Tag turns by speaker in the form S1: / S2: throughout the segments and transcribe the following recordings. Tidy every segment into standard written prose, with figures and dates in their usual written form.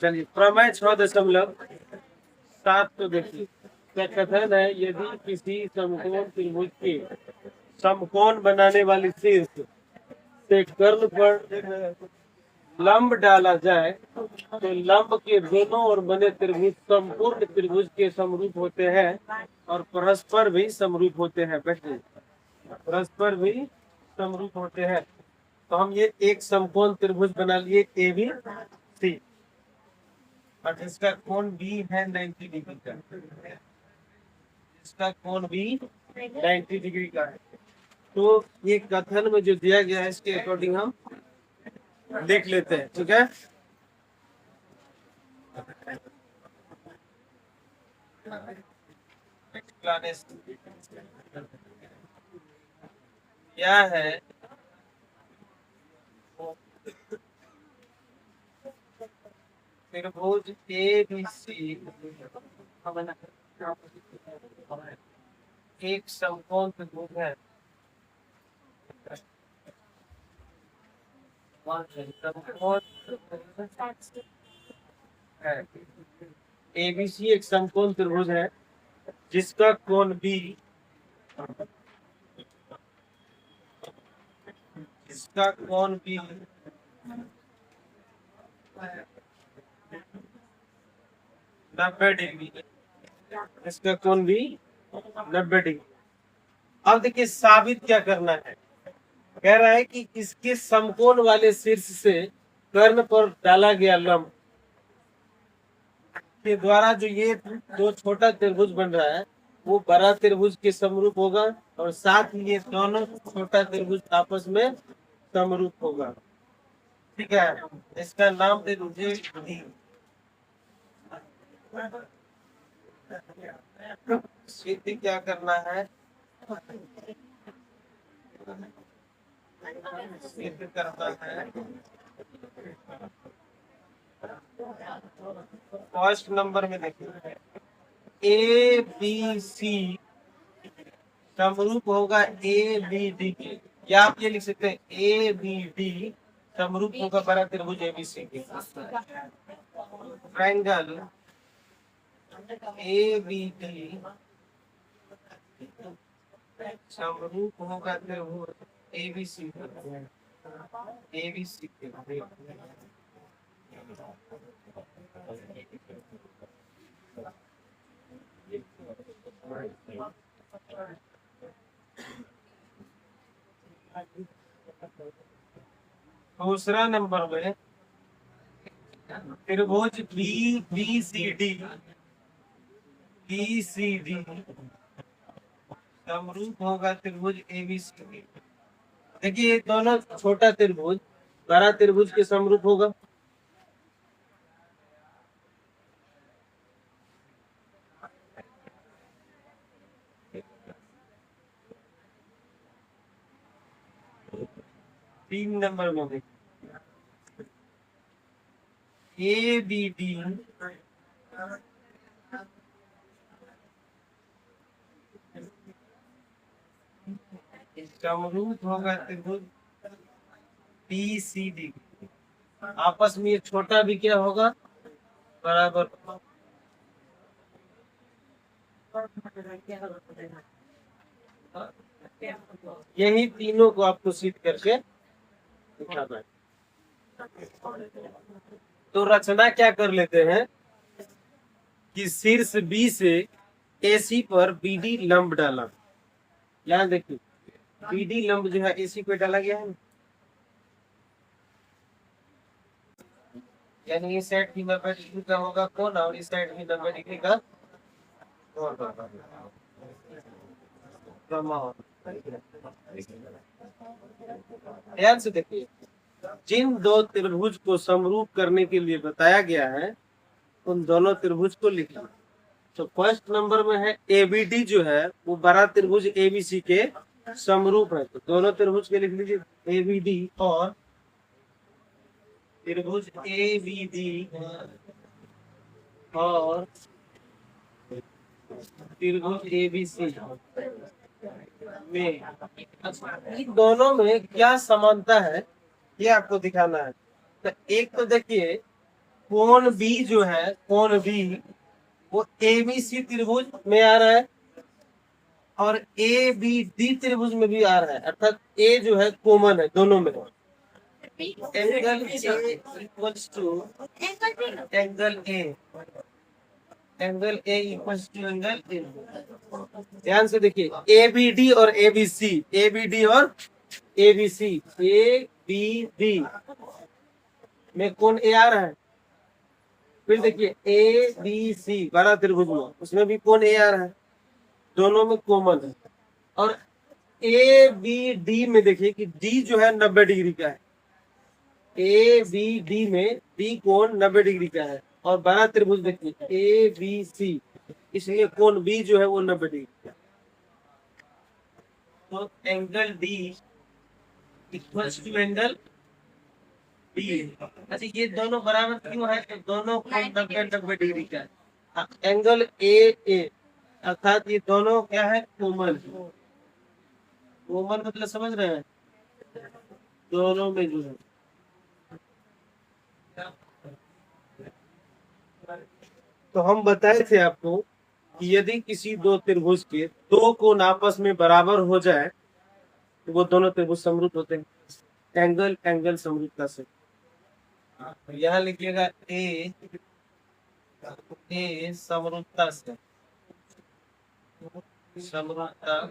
S1: चलिए प्रमेय 6.7 तो देखिए क्या कथन है, यदि किसी समकोण त्रिभुज के समकोण बनाने वाली शीर्ष से कर्ण पर लंब डाला जाए तो लंब के दोनों ओर बने त्रिभुज संपूर्ण त्रिभुज के समरूप होते हैं और परस्पर भी समरूप होते हैं। बैठिए, परस्पर भी समरूप होते हैं। तो हम ये एक समकोण त्रिभुज बना लिए ए बी सी और जिसका कोण बी है 90 डिग्री का, इसका कोण भी 90 डिग्री का है। तो ये कथन में जो दिया गया है इसके अकॉर्डिंग हम देख लेते हैं। ठीक है, क्या है त्रिभुज ए बी सी एक समकोण त्रिभुज है। एबीसी एक समकोण त्रिभुज है जिसका कोण बी, इसका कोण बी 90 डिग्री, इसका कोण भी 90 डिग्री। अब देखिए साबित क्या करना है, कह रहा है कि इसके समकोण वाले शीर्ष से कर्ण पर डाला गया लंब के द्वारा जो ये दो छोटा त्रिभुज बन रहा है वो बड़ा त्रिभुज के समरूप होगा और साथ ही ये दोनों छोटा त्रिभुज आपस में समरूप होगा। ठीक है, इसका नाम दे दीजिए डी। सिद्ध क्या करना है, सिद्ध करना है फर्स्ट नंबर में देखिए ए बी सी समरूप होगा ए बी डी के, या आप ये लिख सकते हैं ए बी डी समरूप होगा बड़ा त्रिभुज एबीसी के। ट्रायंगल ए बी डी समरूप होगा त्रिभुज एबीसी एबीसी के। दूसरा नंबर में त्रिभुज बी बी सी डी समरूप होगा त्रिभुज एबीसी। देखिए दोनों छोटा त्रिभुज बड़ा त्रिभुज के समरूप होगा। तीन नंबर में ए बी डी समरूप होगा त्रिभुज बी सी डी, आपस में ये छोटा भी क्या होगा बराबर। यही तीनों को आपको सिद्ध करके दिखाना है। तो रचना क्या कर लेते हैं कि शीर्ष बी से एसी पर बीडी लंब डाला। यहाँ देखिए बीडी लंब जो है एसी पे डाला गया है, यानी इस साइड भी 90 डिग्री का होगा कोण और इस साइड भी 90 डिग्री का ध्यान से देखिए, जिन दो त्रिभुज को समरूप करने के लिए बताया गया है उन दोनों त्रिभुज को लिखना। तो फर्स्ट नंबर में है एबीडी जो है वो बड़ा त्रिभुज एबीसी के समरूप है, तो दोनों त्रिभुज के लिख लीजिए एबीडी और त्रिभुज एबीडी और त्रिभुज एबीसी में इन दोनों में क्या समानता है ये आपको दिखाना है। तो एक तो देखिए कोण बी जो है, कोण बी वो एबीसी त्रिभुज में आ रहा है और ए बी डी त्रिभुज में भी आ रहा है, अर्थात ए जो है कॉमन है दोनों में। Angle A equals to angle A, angle A equals to angle A. ध्यान से देखिए, ए बी डी और A B C, A B D और A B C, A B D में कौन ए आ रहा है। फिर देखिए ए बी सी बड़ा त्रिभुज में, उसमें भी कौन ए आ रहा है, दोनों में कॉमन है। और ए बी डी में देखिए कि डी जो है 90 डिग्री का है, ए बी डी में डी कोण 90 डिग्री का है। और बड़ा त्रिभुज देखिए ए बी सी, इसलिए कोण बी जो है वो 90 डिग्री का है। तो angle D equals to angle B. अच्छा ये दोनों बराबर क्यों है, तो दोनों कोण 90 डिग्री का है। एंगल ए अर्थात ये दोनों क्या है, कोमल। कोमल मतलब समझ रहे हैं, दोनों में जो है। तो हम बताए थे आपको कि यदि किसी दो त्रिभुज के दो कोण आपस में बराबर हो जाए तो वो दोनों त्रिभुज समरूप होते हैं, एंगल एंगल समरूपता से। यहाँ लिखिएगा ए समरूपता से, समरूपता।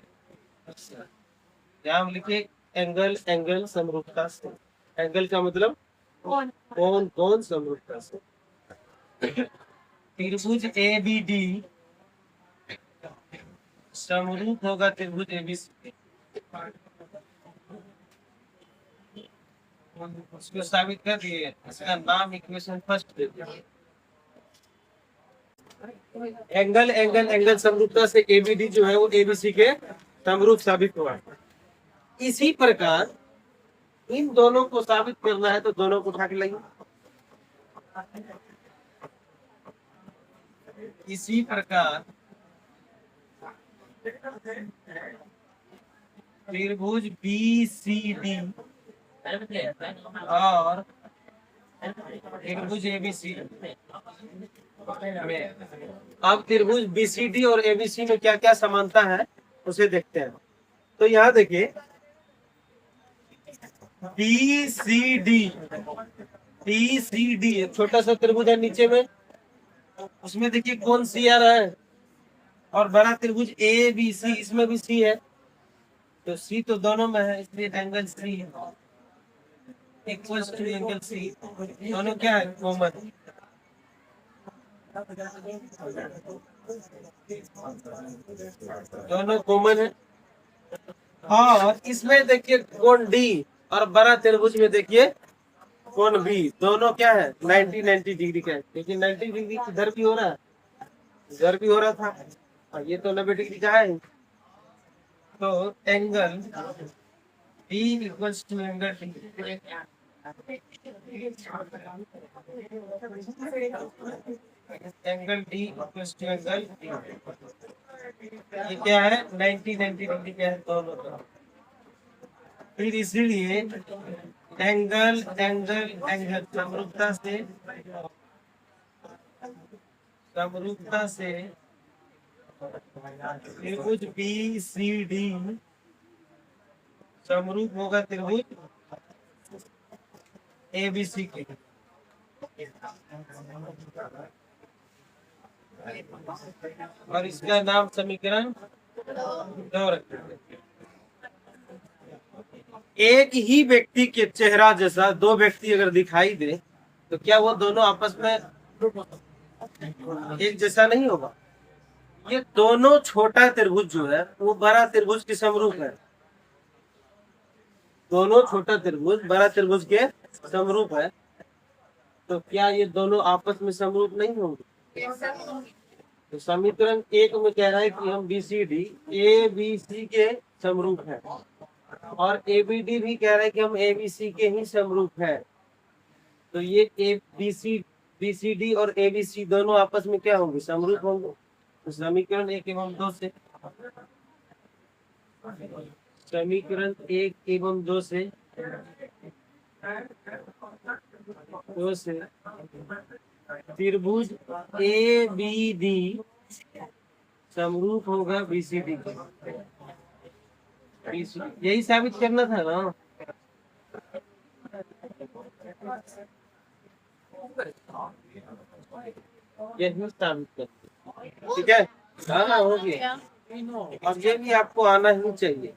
S1: यहाँ लिखिए एंगल एंगल समरूपता से। एंगल का मतलब कौन कौन समरूपता से। त्रिभुज ए बी डी समरूप होगा त्रिभुज ए बी सी। उसको साबित कर दिए, इसका नाम इक्वेशन फर्स्ट दे दिया। एंगल एंगल एंगल समरूपता से एबीडी जो है वो एबीसी के समरूप साबित हुआ। इसी प्रकार इन दोनों को साबित करना है तो दोनों को उठा के लाइए। इसी प्रकार त्रिभुज बी सी डी और त्रिभुज एबीसी में, अब त्रिभुज बीसीडी और एबीसी में क्या क्या समानता है उसे देखते हैं। तो यहाँ देखिए बीसीडी एक छोटा सा त्रिभुज है नीचे में, उसमें देखिए कौन सी आ रहा है, और बड़ा त्रिभुज ए बी सी, इसमें भी सी है, तो सी तो दोनों में है, इसलिए एंगल सी है इक्वल्स टू एंगल सी। दोनों क्या है, कॉमन। दोनों कॉमन है। और इसमें देखिए कोण डी और बड़ा त्रिभुज में देखिए कोण बी, दोनों क्या है 90 डिग्री का है, क्योंकि 90 डिग्री इधर भी हो रहा है, इधर भी हो रहा था, और ये तो 90 डिग्री का है। तो angle B equals to angle D. Angle D equals to angle D, ये क्या है 90 डिग्री का है दोनों तरफ। फिर इसीलिए एंगल एंगल एंगल समरूपता से त्रिभुज बी सी डी समरूप होगा त्रिभुज ए बी सी के। और इसका नाम समीकरण 2 रखेंगे। एक ही व्यक्ति के चेहरा जैसा दो व्यक्ति अगर दिखाई दे तो क्या वो दोनों आपस में एक जैसा नहीं होगा। ये दोनों छोटा त्रिभुज जो है वो बड़ा त्रिभुज के समरूप है, दोनों छोटा त्रिभुज बड़ा त्रिभुज के समरूप है, तो क्या ये दोनों आपस में समरूप नहीं होंगे। तो समीकरण 1 में कह रहा है कि हम बीसीडी ए बी सी के समरूप है, और एबीडी भी कह रहा है कि हम एबीसी के ही समरूप है। तो ये बीसीडी और एबीसी दोनों आपस में क्या होंगे, समरूप होंगे। तो समीकरण 1 एवं 2 से, समीकरण 1 एवं 2 से तो से त्रिभुज ए बी डी समरूप होगा बीसीडी के। यही साबित करना था ना। यही साबित कर। ठीक है, हाँ हो गया। अब ये भी आपको आना ही चाहिए।